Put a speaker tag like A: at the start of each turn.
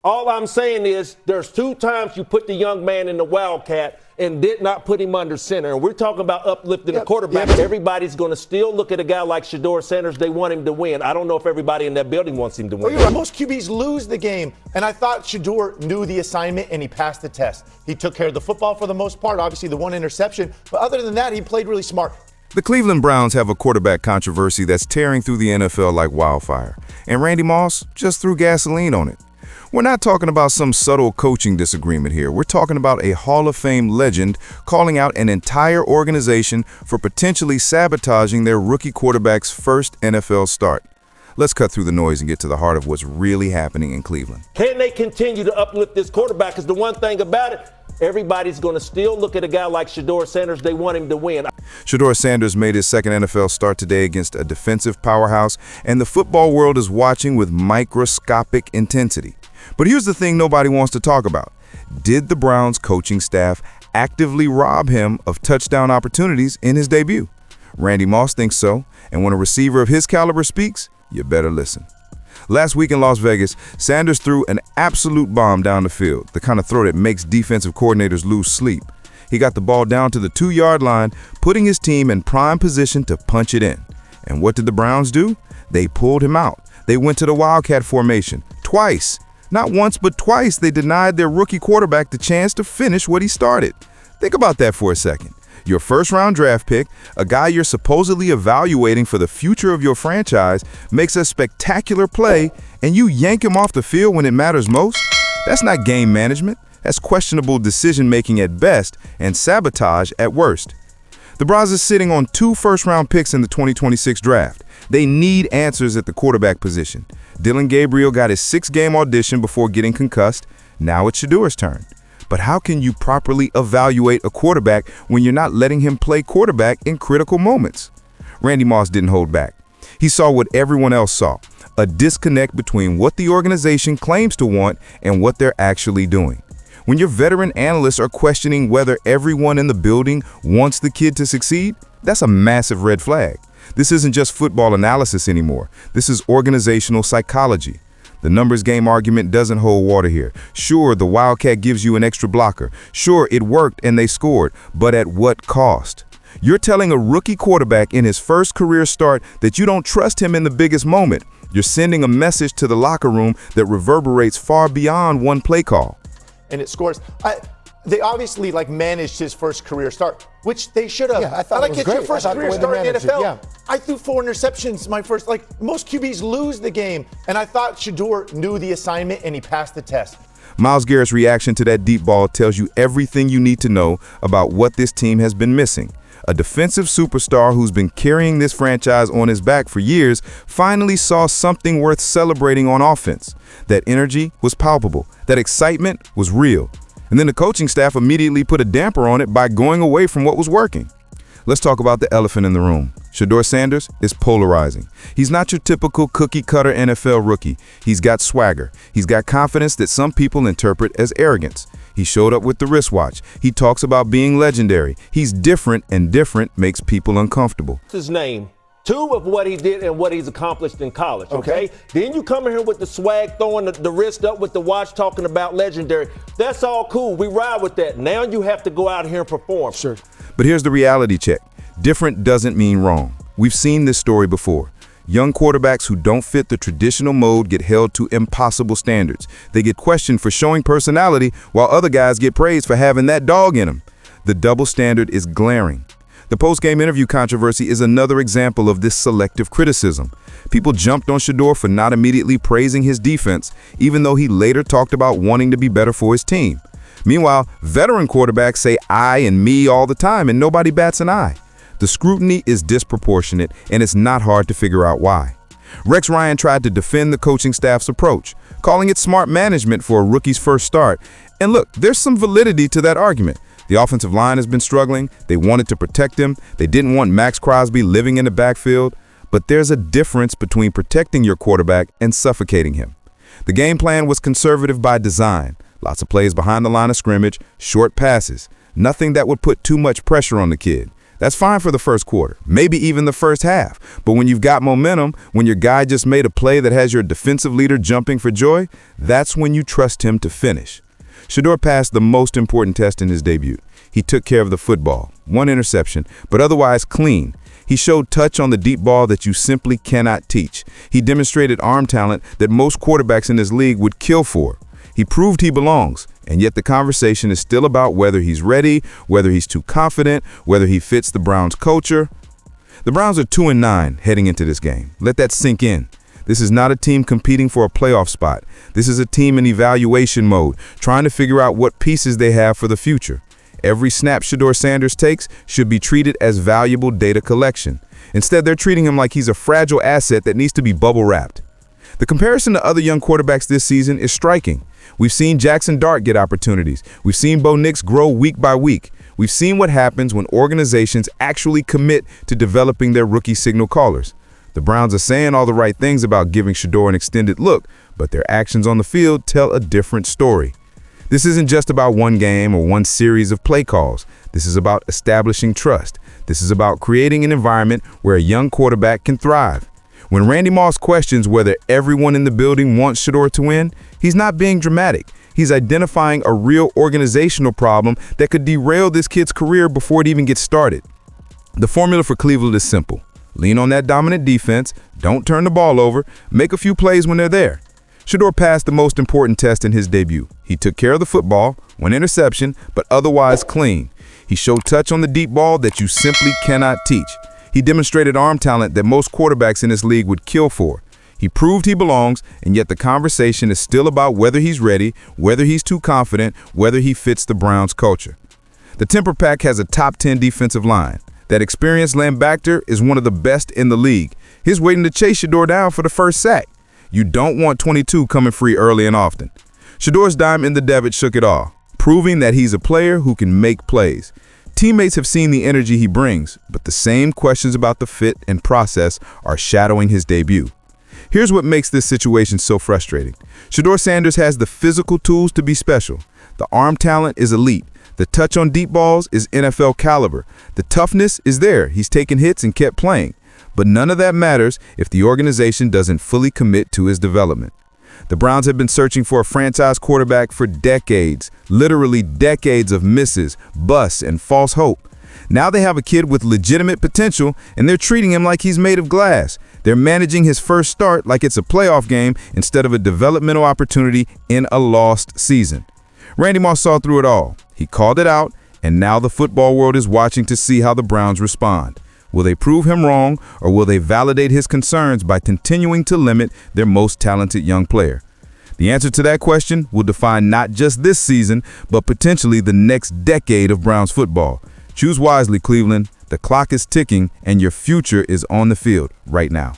A: All I'm saying is there's 2 times you put the young man in the Wildcat and did not put him under center. And we're talking about uplifting the quarterback. Everybody's going to still look at a guy like Shedeur Sanders. They want him to win. I don't know if everybody in that building wants him to win.
B: Right. Most QBs lose the game. And I thought Shedeur knew the assignment and he passed the test. He took care of the football for the most part, obviously the 1 interception. But other than that, he played really smart.
C: The Cleveland Browns have a quarterback controversy that's tearing through the NFL like wildfire. And Randy Moss just threw gasoline on it. We're not talking about some subtle coaching disagreement here. We're talking about a Hall of Fame legend calling out an entire organization for potentially sabotaging their rookie quarterback's first NFL start. Let's cut through the noise and get to the heart of what's really happening in Cleveland.
A: Can they continue to uplift this quarterback? Because the one thing about it, everybody's going to still look at a guy like Shedeur Sanders. They want him to win.
C: Shedeur Sanders made his second NFL start today against a defensive powerhouse, and the football world is watching with microscopic intensity. But here's the thing nobody wants to talk about. Did the Browns coaching staff actively rob him of touchdown opportunities in his debut? Randy Moss thinks so, and when a receiver of his caliber speaks, you better listen. Last week in Las Vegas, Sanders threw an absolute bomb down the field, the kind of throw that makes defensive coordinators lose sleep. He got the ball down to the 2-yard line, putting his team in prime position to punch it in. And what did the Browns do? They pulled him out. They went to the Wildcat formation twice. Not once, but twice, they denied their rookie quarterback the chance to finish what he started. Think about that for a second. Your first-round draft pick, a guy you're supposedly evaluating for the future of your franchise, makes a spectacular play, and you yank him off the field when it matters most? That's not game management. That's questionable decision-making at best and sabotage at worst. The Browns are sitting on 2 first-round picks in the 2026 draft. They need answers at the quarterback position. Dillon Gabriel got his 6-game audition before getting concussed. Now it's Shedeur's turn. But how can you properly evaluate a quarterback when you're not letting him play quarterback in critical moments? Randy Moss didn't hold back. He saw what everyone else saw, a disconnect between what the organization claims to want and what they're actually doing. When your veteran analysts are questioning whether everyone in the building wants the kid to succeed, that's a massive red flag. This isn't just football analysis anymore. This is organizational psychology. The numbers game argument doesn't hold water here. Sure, the Wildcat gives you an extra blocker. Sure, it worked and they scored, but at what cost? You're telling a rookie quarterback in his first career start that you don't trust him in the biggest moment. You're sending a message to the locker room that reverberates far beyond one play call.
B: And it scores. They obviously managed his first career start, which they should have.
D: Yeah, I thought it was
B: it's
D: great.
B: Your first career start in the NFL.
D: Yeah.
B: I threw 4 interceptions my first. Most QBs lose the game, and I thought Shedeur knew the assignment and he passed the test.
C: Myles Garrett's reaction to that deep ball tells you everything you need to know about what this team has been missing. A defensive superstar who's been carrying this franchise on his back for years finally saw something worth celebrating on offense. That energy was palpable. That excitement was real. And then the coaching staff immediately put a damper on it by going away from what was working. Let's talk about the elephant in the room. Shedeur Sanders is polarizing. He's not your typical cookie-cutter NFL rookie. He's got swagger. He's got confidence that some people interpret as arrogance. He showed up with the wristwatch. He talks about being legendary. He's different, and different makes people uncomfortable.
A: His name. 2 of what he did and what he's accomplished in college, okay? Then you come in here with the swag, throwing the wrist up with the watch, talking about legendary. That's all cool. We ride with that. Now you have to go out here and perform.
D: Sure.
C: But here's the reality check. Different doesn't mean wrong. We've seen this story before. Young quarterbacks who don't fit the traditional mold get held to impossible standards. They get questioned for showing personality while other guys get praised for having that dog in them. The double standard is glaring. The post-game interview controversy is another example of this selective criticism. People jumped on Shedeur for not immediately praising his defense, even though he later talked about wanting to be better for his team. Meanwhile, veteran quarterbacks say I and me all the time, and nobody bats an eye. The scrutiny is disproportionate, and it's not hard to figure out why. Rex Ryan tried to defend the coaching staff's approach, calling it smart management for a rookie's first start. And look, there's some validity to that argument. The offensive line has been struggling. They wanted to protect him. They didn't want Max Crosby living in the backfield. But there's a difference between protecting your quarterback and suffocating him. The game plan was conservative by design. Lots of plays behind the line of scrimmage, short passes, nothing that would put too much pressure on the kid. That's fine for the first quarter, maybe even the first half. But when you've got momentum, when your guy just made a play that has your defensive leader jumping for joy, that's when you trust him to finish. Shedeur passed the most important test in his debut. He took care of the football, 1 interception, but otherwise clean. He showed touch on the deep ball that you simply cannot teach. He demonstrated arm talent that most quarterbacks in this league would kill for. He proved he belongs, and yet the conversation is still about whether he's ready, whether he's too confident, whether he fits the Browns' culture. The Browns are 2-9 heading into this game. Let that sink in. This is not a team competing for a playoff spot. This is a team in evaluation mode, trying to figure out what pieces they have for the future. Every snap Shedeur Sanders takes should be treated as valuable data collection. Instead, they're treating him like he's a fragile asset that needs to be bubble wrapped. The comparison to other young quarterbacks this season is striking. We've seen Jackson Dart get opportunities. We've seen Bo Nix grow week by week. We've seen what happens when organizations actually commit to developing their rookie signal callers. The Browns are saying all the right things about giving Shedeur an extended look, but their actions on the field tell a different story. This isn't just about one game or one series of play calls. This is about establishing trust. This is about creating an environment where a young quarterback can thrive. When Randy Moss questions whether everyone in the building wants Shedeur to win, he's not being dramatic. He's identifying a real organizational problem that could derail this kid's career before it even gets started. The formula for Cleveland is simple. Lean on that dominant defense, don't turn the ball over, make a few plays when they're there. Shedeur passed the most important test in his debut. He took care of the football, 1 interception, but otherwise clean. He showed touch on the deep ball that you simply cannot teach. He demonstrated arm talent that most quarterbacks in this league would kill for. He proved he belongs, and yet the conversation is still about whether he's ready, whether he's too confident, whether he fits the Browns' culture. The Temper Pack has a top 10 defensive line. That experienced linebacker is one of the best in the league. He's waiting to chase Shedeur down for the first sack. You don't want 22 coming free early and often. Shedeur's dime in the debit shook it all, proving that he's a player who can make plays. Teammates have seen the energy he brings, but the same questions about the fit and process are shadowing his debut. Here's what makes this situation so frustrating. Shedeur Sanders has the physical tools to be special. The arm talent is elite. The touch on deep balls is NFL caliber. The toughness is there. He's taken hits and kept playing. But none of that matters if the organization doesn't fully commit to his development. The Browns have been searching for a franchise quarterback for decades, literally decades of misses, busts, and false hope. Now they have a kid with legitimate potential, and they're treating him like he's made of glass. They're managing his first start like it's a playoff game instead of a developmental opportunity in a lost season. Randy Moss saw through it all. He called it out, and now the football world is watching to see how the Browns respond. Will they prove him wrong, or will they validate his concerns by continuing to limit their most talented young player? The answer to that question will define not just this season, but potentially the next decade of Browns football. Choose wisely, Cleveland. The clock is ticking, and your future is on the field right now.